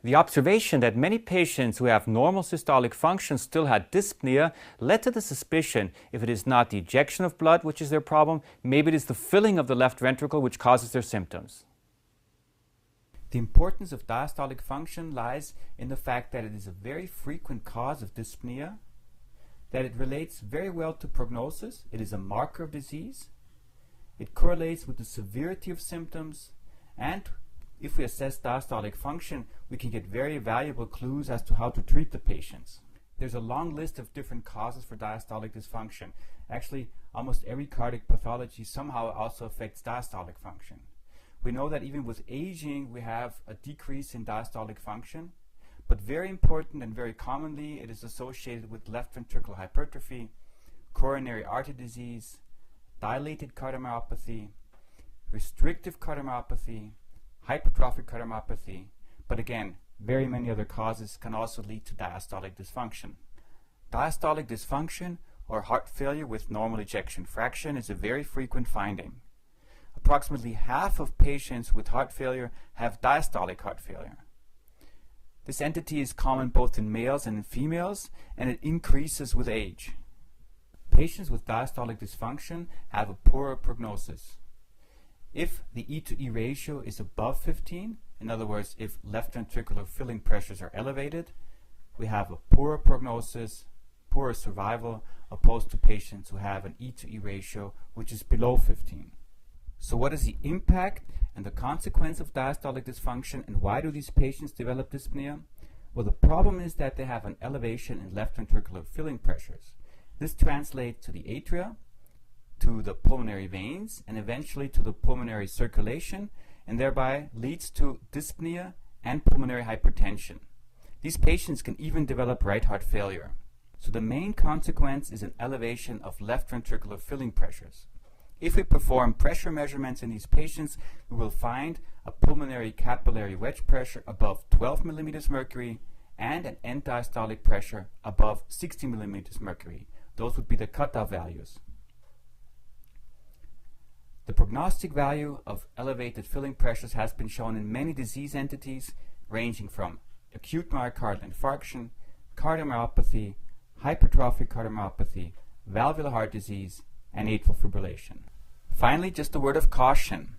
The observation that many patients who have normal systolic function still had dyspnea led to the suspicion if it is not the ejection of blood which is their problem, maybe it is the filling of the left ventricle which causes their symptoms. The importance of diastolic function lies in the fact that it is a very frequent cause of dyspnea, that it relates very well to prognosis, it is a marker of disease, it correlates with the severity of symptoms, and if we assess diastolic function, we can get very valuable clues as to how to treat the patients. There's a long list of different causes for diastolic dysfunction. Actually, almost every cardiac pathology somehow also affects diastolic function. We know that even with aging, we have a decrease in diastolic function, but very important and very commonly, it is associated with left ventricular hypertrophy, coronary artery disease, dilated cardiomyopathy, restrictive cardiomyopathy, hypertrophic cardiomyopathy, but again, very many other causes can also lead to diastolic dysfunction. Diastolic dysfunction or heart failure with normal ejection fraction is a very frequent finding. Approximately half of patients with heart failure have diastolic heart failure. This entity is common both in males and in females, and it increases with age. Patients with diastolic dysfunction have a poorer prognosis. If the E to E ratio is above 15, in other words, if left ventricular filling pressures are elevated, we have a poorer prognosis, poorer survival, opposed to patients who have an E to E ratio which is below 15. So what is the impact and the consequence of diastolic dysfunction, and why do these patients develop dyspnea? Well, the problem is that they have an elevation in left ventricular filling pressures. This translates to the atria, to the pulmonary veins, and eventually to the pulmonary circulation, and thereby leads to dyspnea and pulmonary hypertension. These patients can even develop right heart failure. So the main consequence is an elevation of left ventricular filling pressures. If we perform pressure measurements in these patients, we will find a pulmonary capillary wedge pressure above 12 millimeters mercury and an end diastolic pressure above 60 millimeters mercury. Those would be the cutoff values. The prognostic value of elevated filling pressures has been shown in many disease entities, ranging from acute myocardial infarction, cardiomyopathy, hypertrophic cardiomyopathy, valvular heart disease, and atrial fibrillation. Finally, just a word of caution.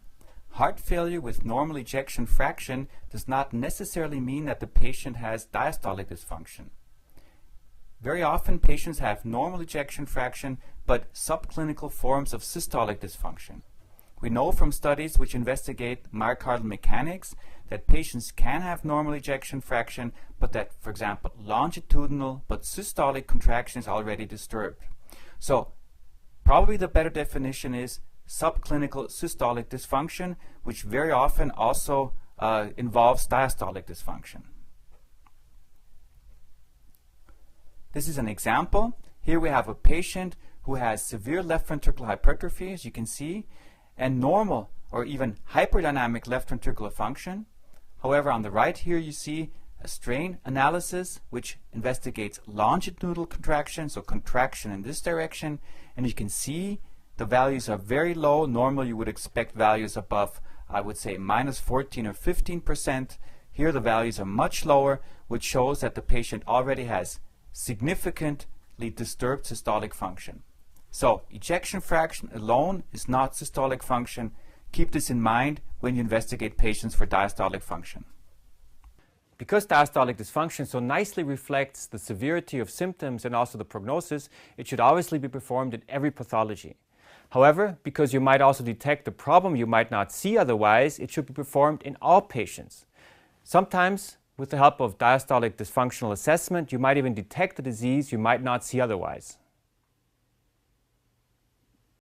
Heart failure with normal ejection fraction does not necessarily mean that the patient has diastolic dysfunction. Very often patients have normal ejection fraction but subclinical forms of systolic dysfunction. We know from studies which investigate myocardial mechanics that patients can have normal ejection fraction, but that, for example, longitudinal but systolic contraction is already disturbed. So probably the better definition is subclinical systolic dysfunction, which very often also involves diastolic dysfunction. This is an example. Here we have a patient who has severe left ventricular hypertrophy, as you can see, and normal or even hyperdynamic left ventricular function. However, on the right here you see a strain analysis which investigates longitudinal contraction, so contraction in this direction, and you can see the values are very low. Normally you would expect values above, I would say, minus 14 or 15%. Here the values are much lower, which shows that the patient already has significantly disturbed systolic function. So ejection fraction alone is not systolic function. Keep this in mind when you investigate patients for diastolic function. Because diastolic dysfunction so nicely reflects the severity of symptoms and also the prognosis, it should obviously be performed in every pathology. However, because you might also detect a problem you might not see otherwise, it should be performed in all patients. Sometimes, with the help of diastolic dysfunctional assessment, you might even detect the disease you might not see otherwise.